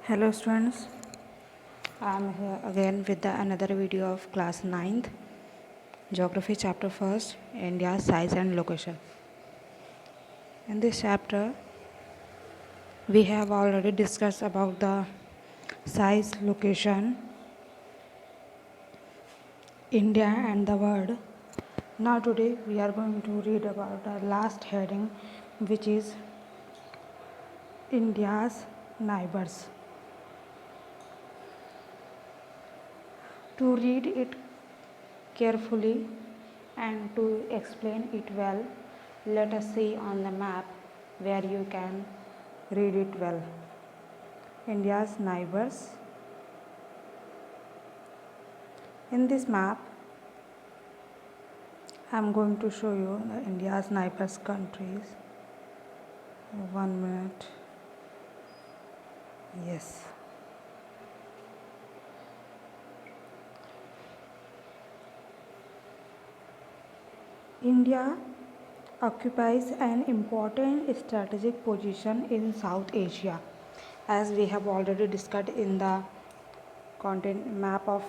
Hello students, I am here again with another video of class 9th Geography chapter 1st, India's size and location. In this chapter we have already discussed about the size, location, India and the world. Now today we are going to read about the last heading, which is India's neighbors. To read it carefully and to explain it well, let us see on the map where you can read it well. India's neighbors. In this map, I am going to show you the India's neighbors countries. 1 minute. Yes. India occupies an important strategic position in South Asia, as we have already discussed in the map of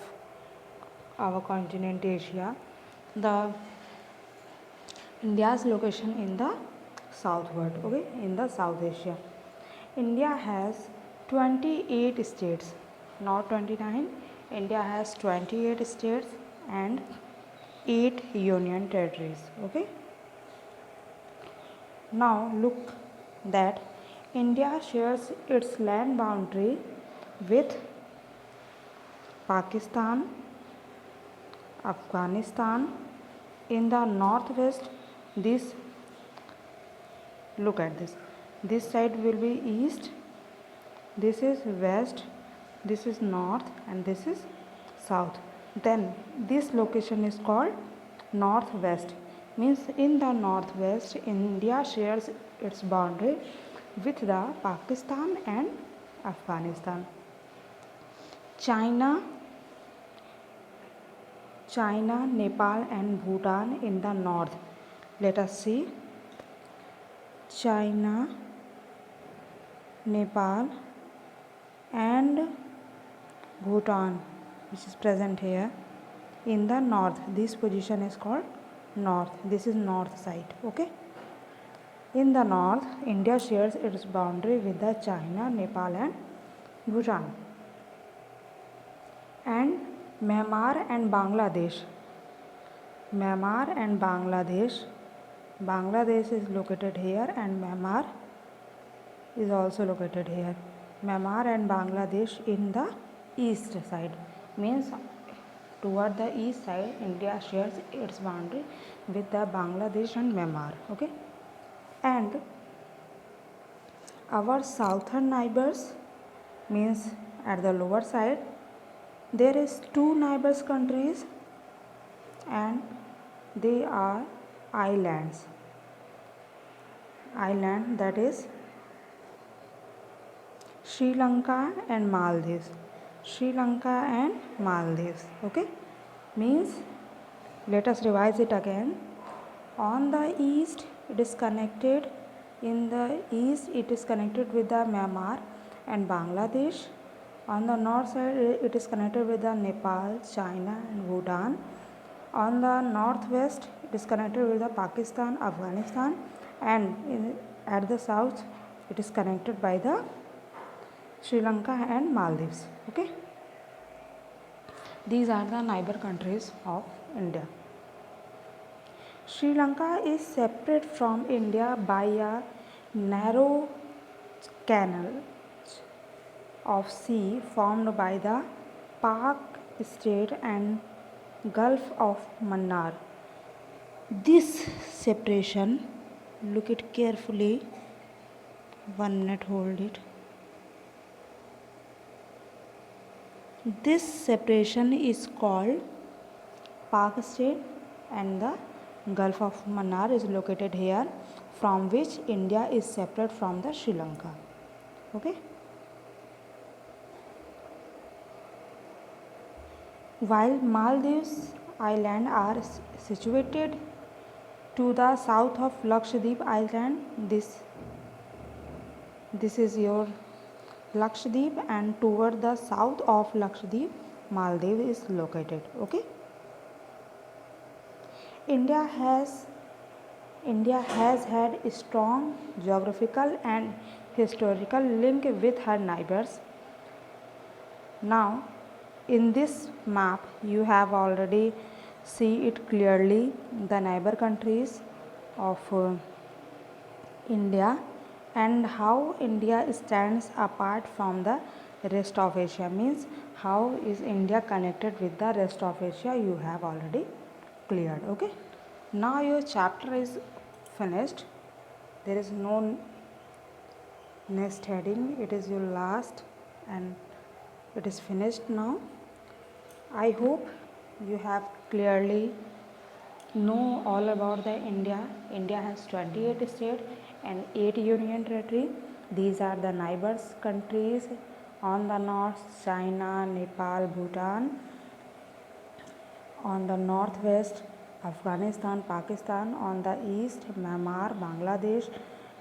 our continent Asia. The India's location in the southward, okay, in the South Asia. India has 28 states, not 29. India has 28 states and 8 union territories, okay. Now look that India shares its land boundary with Pakistan, Afghanistan. In the northwest, look at this side will be east, this is west, this is north, and this is south. Then this location is called northwest, means in the northwest India shares its boundary with the Pakistan and Afghanistan. China, Nepal and Bhutan in the north. Let us see. China, Nepal and Bhutan, which is present here in the north. This position is called north. This is north side, okay. In the north, India shares its boundary with the China, Nepal and Bhutan. And Myanmar and Bangladesh. Bangladesh is located here and Myanmar is also located here. Myanmar and Bangladesh in the east side, means toward the east side India shares its boundary with the Bangladesh and Myanmar, okay. And our southern neighbors, means at the lower side there is 2 neighbors countries and they are islands. Island, that is Sri Lanka and Maldives. Okay, means let us revise it again. On the east it is connected, in the east it is connected with the Myanmar and Bangladesh. On the north side it is connected with the Nepal, China and Bhutan. On the northwest it is connected with the Pakistan, Afghanistan, and at the south it is connected by the Sri Lanka and Maldives, okay. These are the neighbor countries of India. Sri Lanka is separate from India by a narrow canal of sea formed by the Pak Strait and Gulf of Mannar. This separation, look it carefully, 1 minute, hold it. This separation is called Pak Strait and the Gulf of Mannar is located here, from which India is separate from the Sri Lanka, okay. While Maldives Island are situated to the south of Lakshadweep Island, this is your Lakshadweep, and toward the south of Lakshadweep, Maldives is located. Okay. India has India has had a strong geographical and historical link with her neighbors. Now, in this map, you have already see it clearly the neighbor countries of India and how India stands apart from the rest of Asia, means how is India connected with the rest of Asia, you have already cleared. Okay, now your chapter is finished. There is no next heading, it is your last and it is finished now. I hope you have clearly know all about the India. India has 28 states and 8 union territory. These are the neighbors countries. On the north, China, Nepal, Bhutan. On the northwest, Afghanistan, Pakistan. On the east, Myanmar, Bangladesh.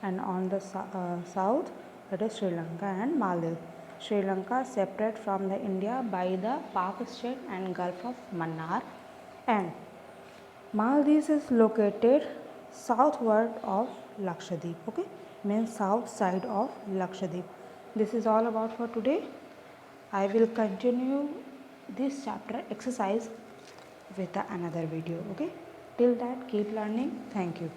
And on the south, it is Sri Lanka and Maldives. Sri Lanka separate from the India by the Pak Strait and Gulf of Mannar, and Maldives is located southward of Lakshadweep. Okay, means south side of Lakshadweep. This is all about for today. I will continue this chapter exercise with another video. Okay, till that keep learning. Thank you.